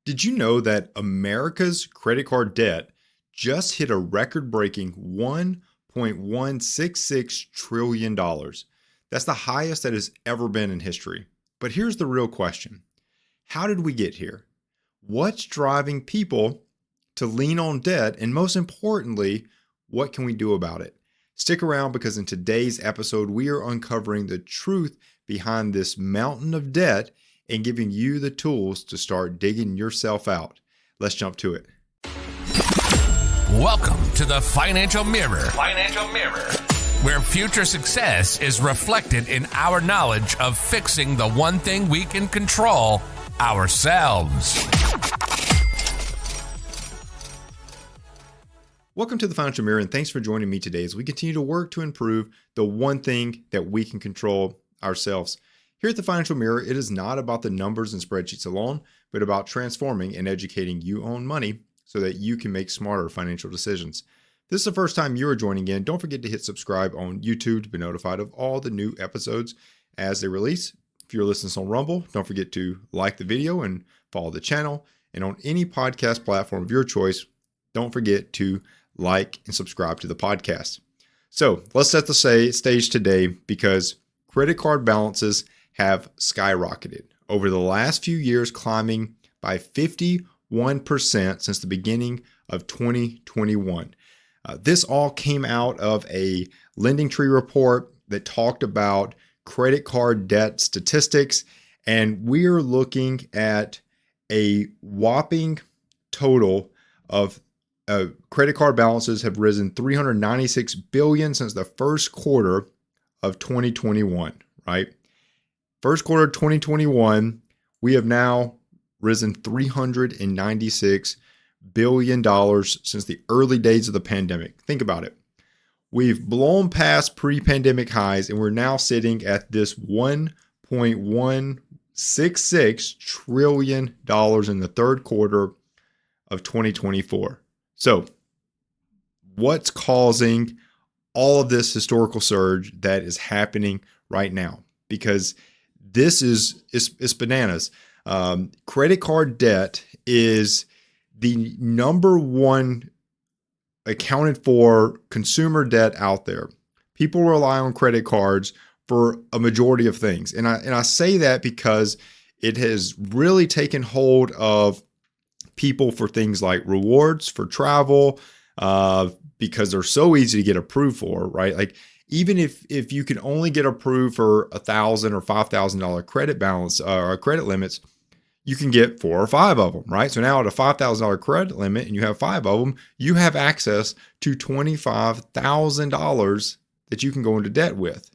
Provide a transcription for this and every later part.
Did you know that America's credit card debt just hit a record-breaking $1.166 trillion? That's the highest that has ever been in history. But here's the real question. How did we get here? What's driving people to lean on debt? And most importantly, what can we do about it? Stick around because in today's episode, we are uncovering the truth behind this mountain of debt and giving you the tools to start digging yourself out. Let's jump to it. Welcome to the Financial Mirror. Where future success is reflected in our knowledge of fixing the one thing we can control, ourselves. Welcome to the Financial Mirror, and thanks for joining me today as we continue to work to improve the one thing that we can control, ourselves. Here at the Financial Mirror, it is not about the numbers and spreadsheets alone, but about transforming and educating you on money so that you can make smarter financial decisions. If this is the first time you are joining in, don't forget to hit subscribe on YouTube to be notified of all the new episodes as they release. If you're listening on Rumble, don't forget to like the video and follow the channel. And on any podcast platform of your choice, don't forget to like and subscribe to the podcast. So let's set the stage today because credit card balances have skyrocketed over the last few years, climbing by 51% since the beginning of 2021. This all came out of a LendingTree report that talked about credit card debt statistics, and we're looking at a whopping total of credit card balances have risen $396 billion since the first quarter of 2021, right? First quarter of 2021, we have now risen $396 billion since the early days of the pandemic. Think about it. We've blown past pre-pandemic highs, and we're now sitting at this $1.166 trillion in the third quarter of 2024. So what's causing all of this historical surge that is happening right now? Because this is bananas. Credit card debt is the number one accounted for consumer debt out there. People rely on credit cards for a majority of things. And I say that because it has really taken hold of people for things like rewards, for travel, because they're so easy to get approved for, right? Like even if you can only get approved for $1,000 or $5,000 credit balance or credit limits, you can get 4 or 5 of them, right? So now at a $5,000 credit limit and you have 5 of them, you have access to $25,000 that you can go into debt with.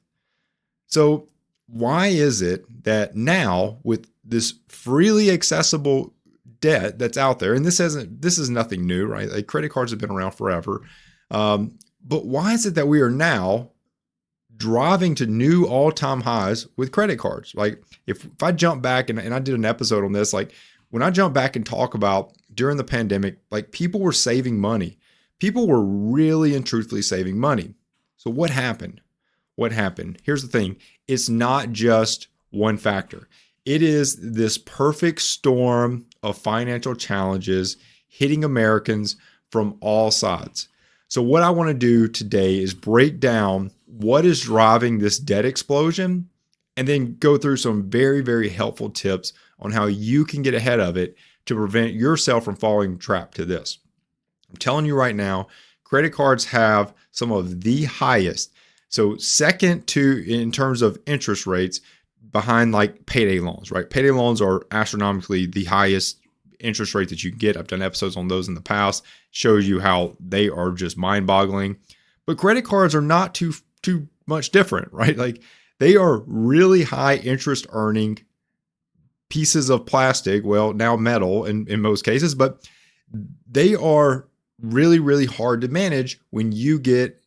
So why is it that now with this freely accessible debt that's out there, and this is nothing new, right? Like credit cards have been around forever. But why is it that we are now driving to new all-time highs with credit cards? Like if I jump back and I did an episode on this, like when I jump back and talk about during the pandemic, like people were saving money. People were really and truthfully saving money. So what happened? Here's the thing. It's not just one factor. It is this perfect storm of financial challenges hitting Americans from all sides. So what I want to do today is break down what is driving this debt explosion and then go through some very, very helpful tips on how you can get ahead of it to prevent yourself from falling trapped to this. I'm telling you right now, credit cards have some of the highest. So second to in terms of interest rates behind like payday loans, right? Payday loans are astronomically the highest interest rate that you can get. I've done episodes on those in the past, shows you how they are just mind-boggling. But credit cards are not too much different, right? Like they are really high interest earning pieces of plastic, well, now metal in most cases, but they are really, really hard to manage when you get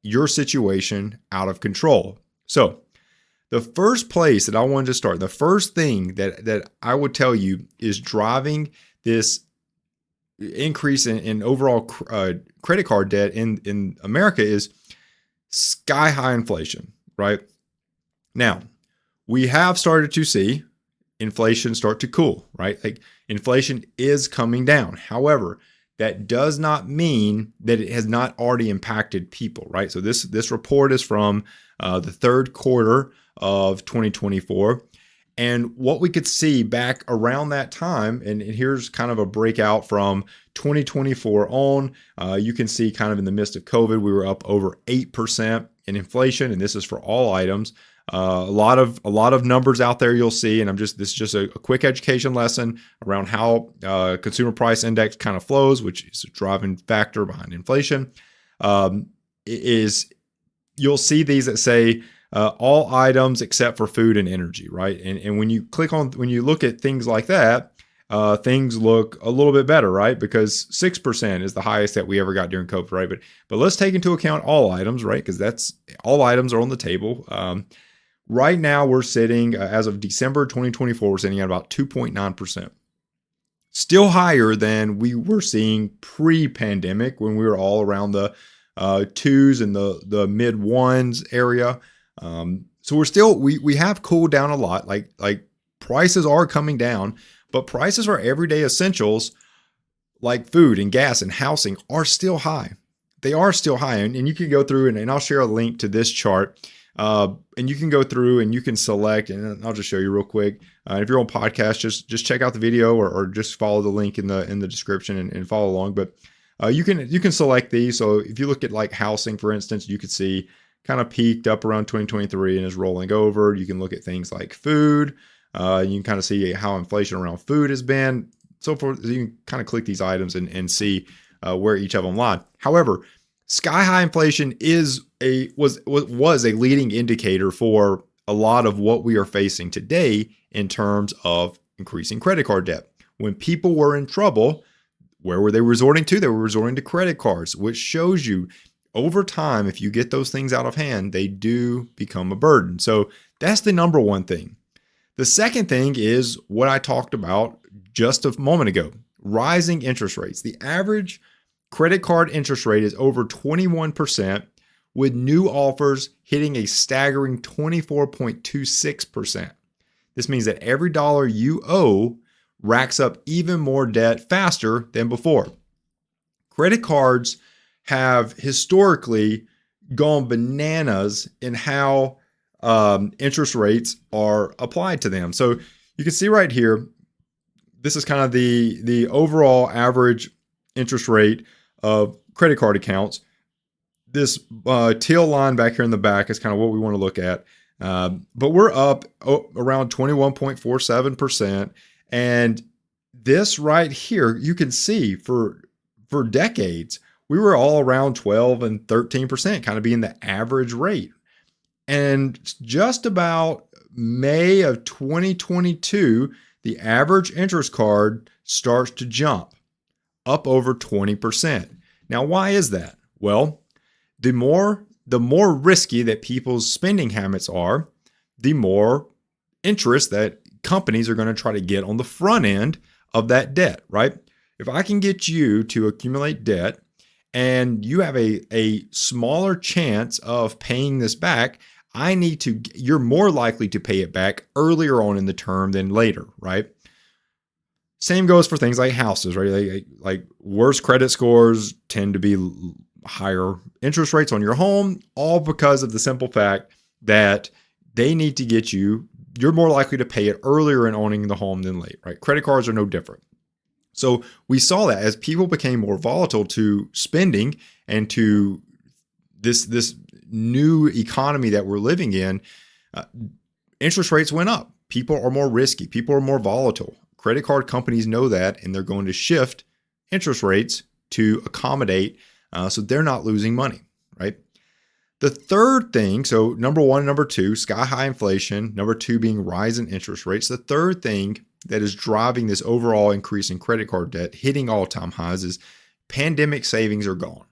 your situation out of control. So the first place that I wanted to start, the first thing that I would tell you is driving this increase in overall credit card debt in America is sky high inflation, right? Now, we have started to see inflation start to cool, right? Like inflation is coming down. However, that does not mean that it has not already impacted people, right? So this report is from the third quarter of 2024. And what we could see back around that time, and here's kind of a breakout from 2024 on, you can see kind of in the midst of COVID, we were up over 8% in inflation, and this is for all items. A lot of numbers out there you'll see, and this is just a quick education lesson around how consumer price index kind of flows, which is a driving factor behind inflation. You'll see these that say all items except for food and energy, right? And when you look at things like that, things look a little bit better, right? Because 6% is the highest that we ever got during COVID, right? But let's take into account all items, right? Because that's all items are on the table. Right now, we're sitting, as of December 2024, we're sitting at about 2.9%. Still higher than we were seeing pre-pandemic when we were all around the twos and the mid ones area. So we have cooled down a lot. Like prices are coming down, but prices for everyday essentials like food and gas and housing are still high. They are still high. And you can go through and I'll share a link to this chart. And you can go through and you can select, and I'll just show you real quick. If you're on podcast, just check out the video or just follow the link in the description and follow along. But you can select these. So if you look at like housing, for instance, you could see kind of peaked up around 2023 and is rolling over. You can look at things like food. You can kind of see how inflation around food has been, so forth. You can kind of click these items and see where each of them lie. However, sky high inflation was a leading indicator for a lot of what we are facing today in terms of increasing credit card debt. When people were in trouble, where were they resorting to? They were resorting to credit cards, which shows you over time, if you get those things out of hand, they do become a burden. So that's the number one thing. The second thing is what I talked about just a moment ago, rising interest rates. The average credit card interest rate is over 21%, with new offers hitting a staggering 24.26%. This means that every dollar you owe racks up even more debt faster than before. Credit cards have historically gone bananas in how interest rates are applied to them. So you can see right here, this is kind of the overall average interest rate of credit card accounts. This teal line back here in the back is kind of what we want to look at. But we're up around 21.47%. And this right here, you can see for decades, we were all around 12 and 13%, kind of being the average rate. And just about May of 2022, the average interest card starts to jump up over 20%. Now, why is that? Well, the more risky that people's spending habits are, the more interest that companies are going to try to get on the front end of that debt, right? If I can get you to accumulate debt and you have a smaller chance of paying this back, you're more likely to pay it back earlier on in the term than later, right? Same goes for things like houses, right? Like worse credit scores tend to be higher interest rates on your home, all because of the simple fact that they need to get you're more likely to pay it earlier in owning the home than late, right? Credit cards are no different. So we saw that as people became more volatile to spending and to this new economy that we're living in, interest rates went up. People are more risky. People are more volatile. Credit card companies know that, and they're going to shift interest rates to accommodate so they're not losing money, right? The third thing, so number one and number two, sky high inflation, number two being rising interest rates. The third thing that is driving this overall increase in credit card debt, hitting all-time highs, is pandemic savings are gone.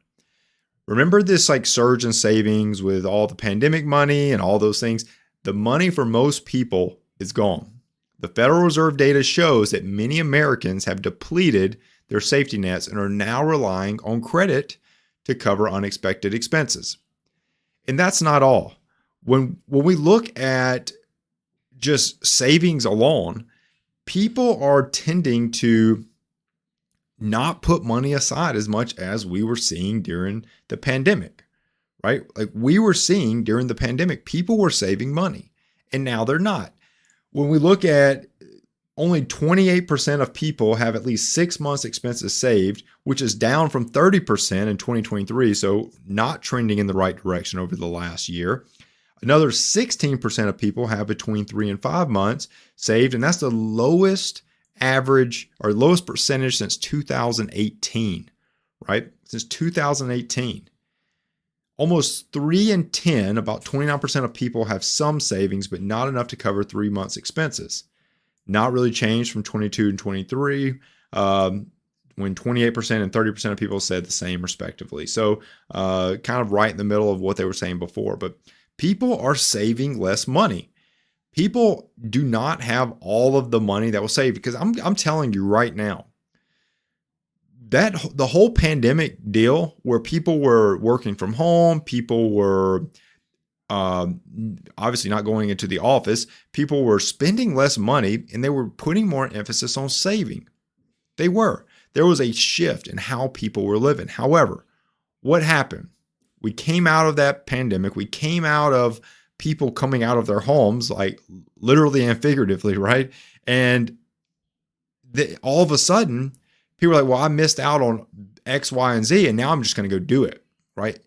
Remember this like surge in savings with all the pandemic money and all those things? The money for most people is gone. The Federal Reserve data shows that many Americans have depleted their safety nets and are now relying on credit to cover unexpected expenses. And that's not all. When we look at just savings alone, people are tending to not put money aside as much as we were seeing during the pandemic, right? Like we were seeing during the pandemic, people were saving money and now they're not. When we look at only 28% of people have at least 6 months expenses saved, which is down from 30% in 2023. So not trending in the right direction over the last year. Another 16% of people have between 3 and 5 months saved. And that's the lowest average or lowest percentage since 2018, right? Since 2018. Almost 3 in 10, about 29% of people have some savings, but not enough to cover 3 months expenses. Not really changed from 22 and 23, when 28% and 30% of people said the same respectively. So kind of right in the middle of what they were saying before. But people are saving less money. People do not have all of the money that was saved, because I'm telling you right now, that the whole pandemic deal where people were working from home, people were obviously not going into the office, people were spending less money and they were putting more emphasis on saving. They were. There was a shift in how people were living. However, what happened? We came out of that pandemic. We came out of people coming out of their homes, like literally and figuratively, right? And all of a sudden, people are like, well, I missed out on X, Y, and Z, and now I'm just going to go do it, right?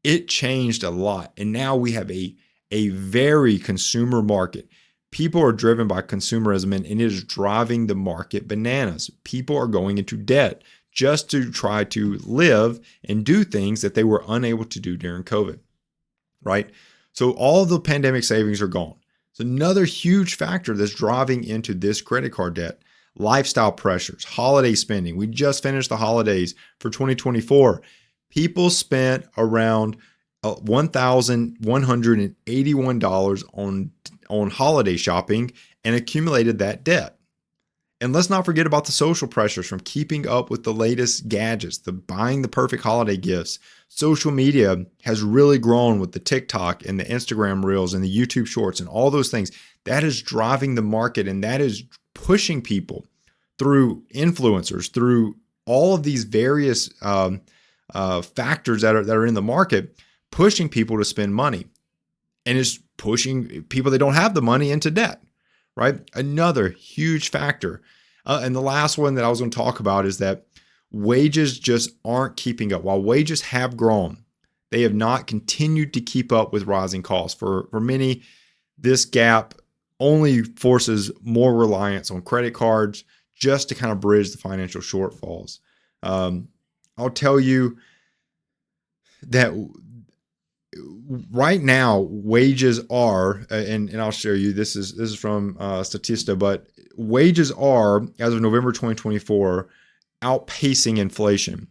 It changed a lot. And now we have a very consumer market. People are driven by consumerism, and it is driving the market bananas. People are going into debt just to try to live and do things that they were unable to do during COVID, right? So all the pandemic savings are gone. It's another huge factor that's driving into this credit card debt. Lifestyle pressures, holiday spending. We just finished the holidays for 2024. People spent around $1,181 on holiday shopping and accumulated that debt. And let's not forget about the social pressures from keeping up with the latest gadgets, the buying the perfect holiday gifts. Social media has really grown with the TikTok and the Instagram Reels and the YouTube Shorts and all those things. That is driving the market, and that is pushing people through influencers, through all of these various factors that are in the market, pushing people to spend money, and is pushing people that don't have the money into debt, right? Another huge factor. And the last one that I was going to talk about is that wages just aren't keeping up. While wages have grown, they have not continued to keep up with rising costs. For many, this gap only forces more reliance on credit cards just to kind of bridge the financial shortfalls. I'll tell you that right now wages are, and I'll show you, this is from Statista, but wages are, as of November 2024, outpacing inflation.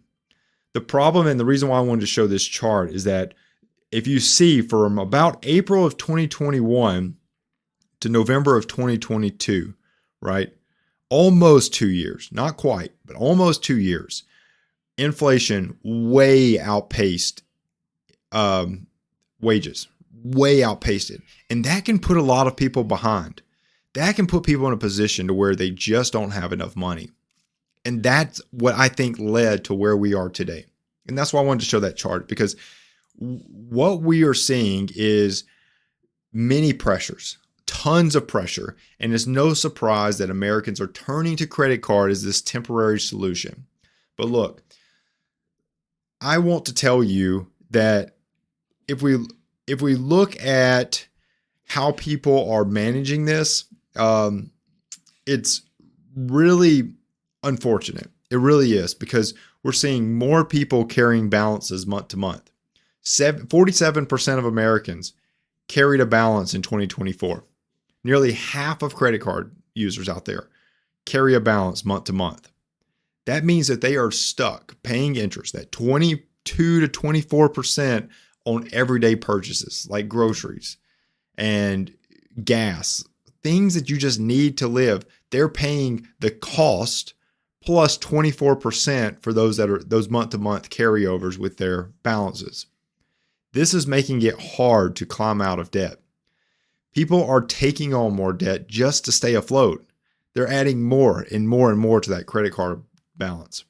The problem, and the reason why I wanted to show this chart, is that if you see from about April of 2021 to November of 2022, right? Almost 2 years, not quite, but almost 2 years, inflation way outpaced wages, way outpaced it. And that can put a lot of people behind. That can put people in a position to where they just don't have enough money. And that's what I think led to where we are today. And that's why I wanted to show that chart, because what we are seeing is many pressures, tons of pressure. And it's no surprise that Americans are turning to credit card as this temporary solution. But look, I want to tell you that if we look at how people are managing this, it's really unfortunate. It really is, because we're seeing more people carrying balances month to month. 47% of Americans carried a balance in 2024. Nearly half of credit card users out there carry a balance month to month. That means that they are stuck paying interest at 22 to 24% on everyday purchases like groceries and gas, things that you just need to live. They're paying the cost plus 24% for those that are those month-to-month carryovers with their balances. This is making it hard to climb out of debt. People are taking on more debt just to stay afloat. They're adding more and more and more to that credit card balance.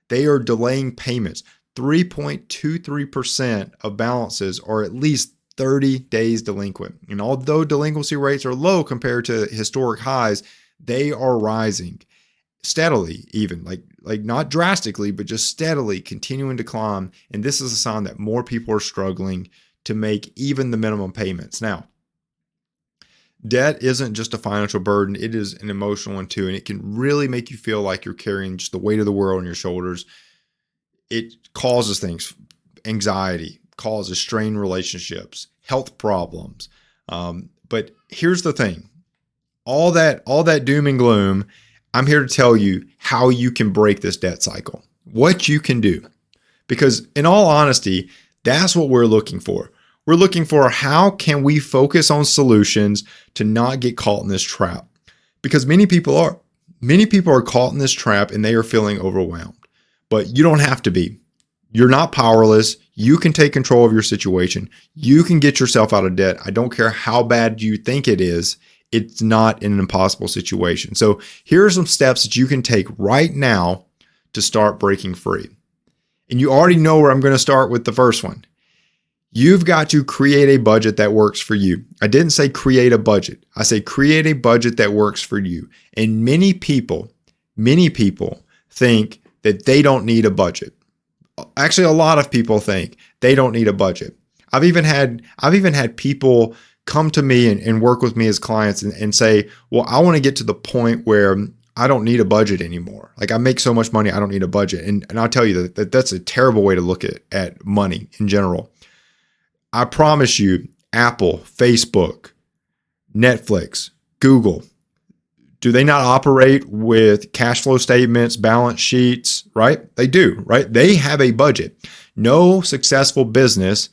They are delaying payments. 3.23% of balances are at least 30 days delinquent. And although delinquency rates are low compared to historic highs, they are rising steadily, even like not drastically, but just steadily continuing to climb. And this is a sign that more people are struggling to make even the minimum payments. Now, debt isn't just a financial burden, it is an emotional one too. And it can really make you feel like you're carrying just the weight of the world on your shoulders. It causes things, anxiety, causes strained relationships, health problems. But here's the thing, all that doom and gloom, I'm here to tell you how you can break this debt cycle, what you can do. Because in all honesty, that's what we're looking for. We're looking for how can we focus on solutions to not get caught in this trap? Because many people are caught in this trap and they are feeling overwhelmed. But you don't have to be. You're not powerless. You can take control of your situation. You can get yourself out of debt. I don't care how bad you think it is. It's not an impossible situation. So here are some steps that you can take right now to start breaking free. And you already know where I'm going to start with the first one. You've got to create a budget that works for you. I didn't say create a budget. I say create a budget that works for you. And many people think that they don't need a budget. Actually, a lot of people think they don't need a budget. I've even had people come to me and work with me as clients and say, well, I want to get to the point where I don't need a budget anymore. Like I make so much money, I don't need a budget. And I'll tell you that that's a terrible way to look at money in general. I promise you, Apple, Facebook, Netflix, Google, do they not operate with cash flow statements, balance sheets, right? They do, right? They have a budget. No successful business,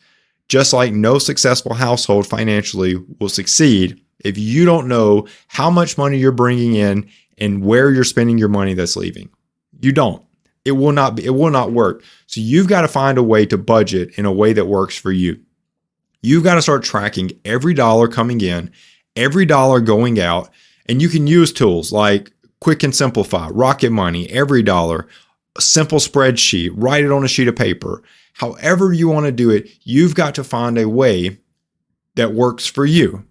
just like no successful household financially, will succeed if you don't know how much money you're bringing in and where you're spending your money that's leaving. You don't. It will not work. So you've got to find a way to budget in a way that works for you. You've got to start tracking every dollar coming in, every dollar going out, and you can use tools like Quick and Simplify, Rocket Money, Every Dollar, a simple spreadsheet, write it on a sheet of paper. However you want to do it, you've got to find a way that works for you.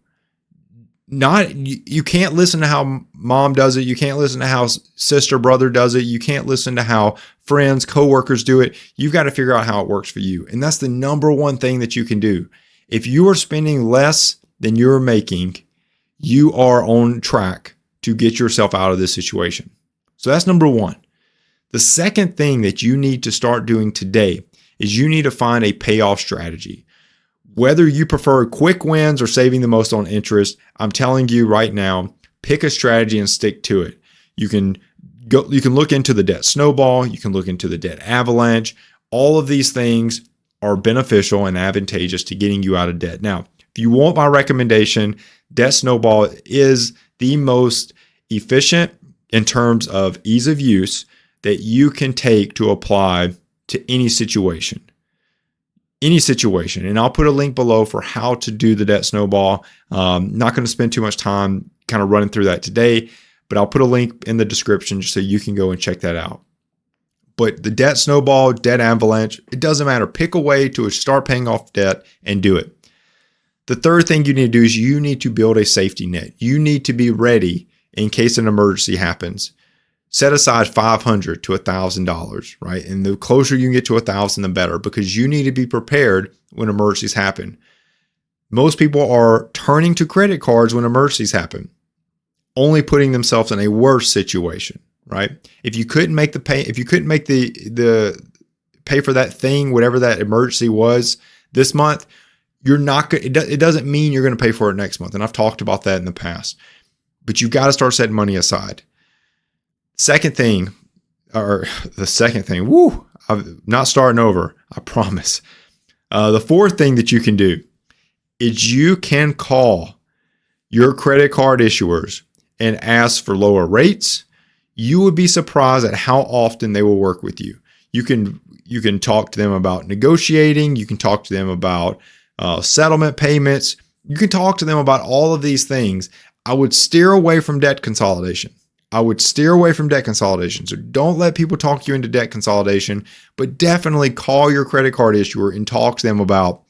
You can't listen to how mom does it. You can't listen to how sister, brother does it. You can't listen to how friends, coworkers do it. You've got to figure out how it works for you. And that's the number one thing that you can do. If you are spending less than you're making, you are on track to get yourself out of this situation. So that's number one. The second thing that you need to start doing today is you need to find a payoff strategy. Whether you prefer quick wins or saving the most on interest, I'm telling you right now, pick a strategy and stick to it. You can look into the debt snowball, you can look into the debt avalanche. All of these things are beneficial and advantageous to getting you out of debt. Now, if you want my recommendation, debt snowball is the most efficient in terms of ease of use that you can take to apply to any situation. And I'll put a link below for how to do the debt snowball. Not going to spend too much time kind of running through that today, but I'll put a link in the description just so you can go and check that out. But the debt snowball, debt avalanche, it doesn't matter. Pick a way to start paying off debt and do it. The third thing you need to do is you need to build a safety net. You need to be ready in case an emergency happens. Set aside $500 to $1,000, right? And the closer you can get to $1,000, the better, because you need to be prepared when emergencies happen. Most people are turning to credit cards when emergencies happen, only putting themselves in a worse situation, right? If you couldn't make the pay for that thing, whatever that emergency was this month, you're not going. It doesn't mean you're going to pay for it next month. And I've talked about that in the past. But you've got to start setting money aside. The second thing, I'm not starting over, I promise. The fourth thing that you can do is you can call your credit card issuers and ask for lower rates. You would be surprised at how often they will work with you. You can talk to them about negotiating. You can talk to them about settlement payments. You can talk to them about all of these things. I would steer away from debt consolidation. I would steer away from debt consolidation. So don't let people talk you into debt consolidation, but definitely call your credit card issuer and talk to them about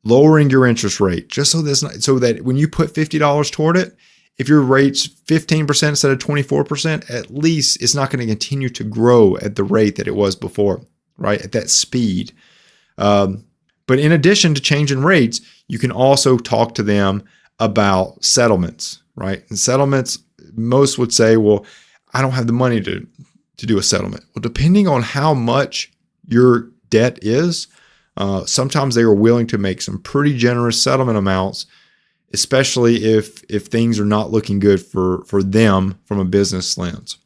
lowering your interest rate, just so that when you put $50 toward it, if your rate's 15% instead of 24%, at least it's not going to continue to grow at the rate that it was before, right? At that speed. But in addition to changing rates, you can also talk to them about settlements, right? And settlements, most would say, well, I don't have the money to do a settlement. Well, depending on how much your debt is, sometimes they are willing to make some pretty generous settlement amounts, especially if things are not looking good for them from a business lens.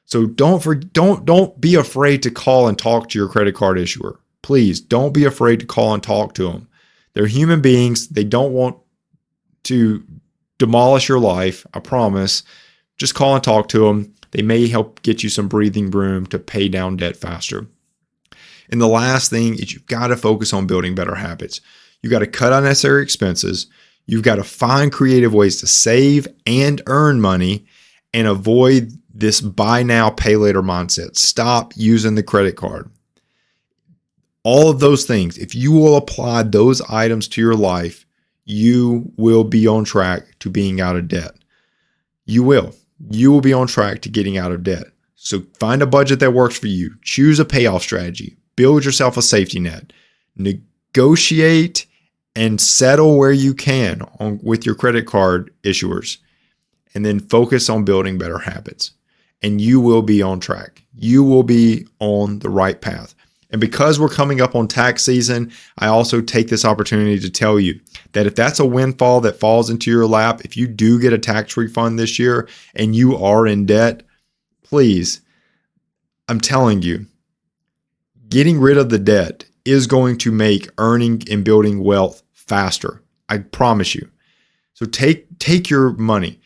So don't be afraid to call and talk to your credit card issuer. Please don't be afraid to call and talk to them. They're human beings. They don't want to demolish your life. I promise. Just call and talk to them. They may help get you some breathing room to pay down debt faster. And the last thing is you've got to focus on building better habits. You've got to cut unnecessary expenses. You've got to find creative ways to save and earn money and avoid this buy now, pay later mindset. Stop using the credit card. All of those things, if you will apply those items to your life, you will be on track to being out of debt. You will be on track to getting out of debt. So find a budget that works for you. Choose a payoff strategy. Build yourself a safety net. Negotiate and settle where you can with your credit card issuers. And then focus on building better habits. And you will be on track. You will be on the right path. And because we're coming up on tax season, I also take this opportunity to tell you that if that's a windfall that falls into your lap, if you do get a tax refund this year and you are in debt, please, I'm telling you, getting rid of the debt is going to make earning and building wealth faster. I promise you. So take your money,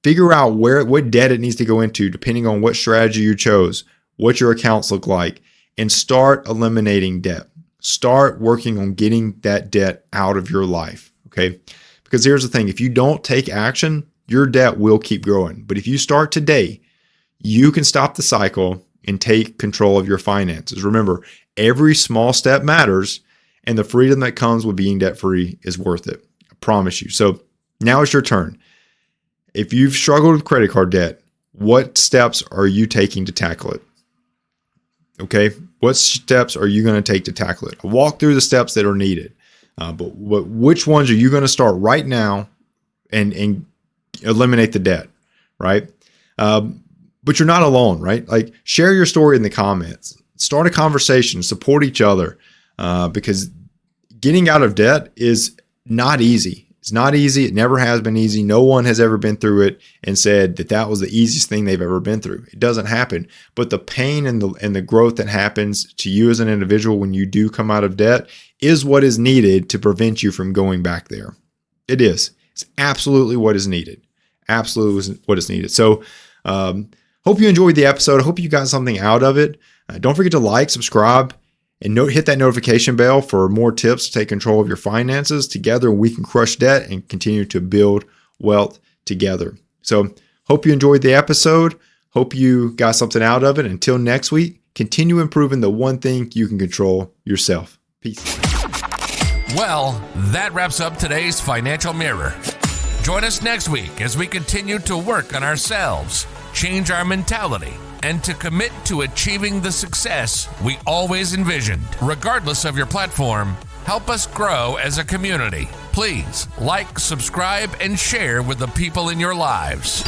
figure out what debt it needs to go into, depending on what strategy you chose, what your accounts look like, and start eliminating debt. Start working on getting that debt out of your life, okay? Because here's the thing, if you don't take action, your debt will keep growing. But if you start today, you can stop the cycle and take control of your finances. Remember, every small step matters, and the freedom that comes with being debt-free is worth it. I promise you. So now it's your turn. If you've struggled with credit card debt, what steps are you taking to tackle it? Okay, what steps are you going to take to tackle it? I'll walk through the steps that are needed, but which ones are you going to start right now and eliminate the debt, right? But you're not alone, right? Like, share your story in the comments. Start a conversation, support each other, because getting out of debt is not easy. It's not easy. It never has been easy. No one has ever been through it and said that was the easiest thing they've ever been through. It doesn't happen. But the pain and the growth that happens to you as an individual when you do come out of debt is what is needed to prevent you from going back there. It is. It's absolutely what is needed. Absolutely what is needed. So hope you enjoyed the episode. I hope you got something out of it. Don't forget to like, subscribe, and hit that notification bell for more tips to take control of your finances. Together, we can crush debt and continue to build wealth together. So, hope you enjoyed the episode. Hope you got something out of it. Until next week, continue improving the one thing you can control, yourself. Peace. Well, that wraps up today's Financial Mirror. Join us next week as we continue to work on ourselves, change our mentality, and to commit to achieving the success we always envisioned. Regardless of your platform, help us grow as a community. Please like, subscribe, and share with the people in your lives.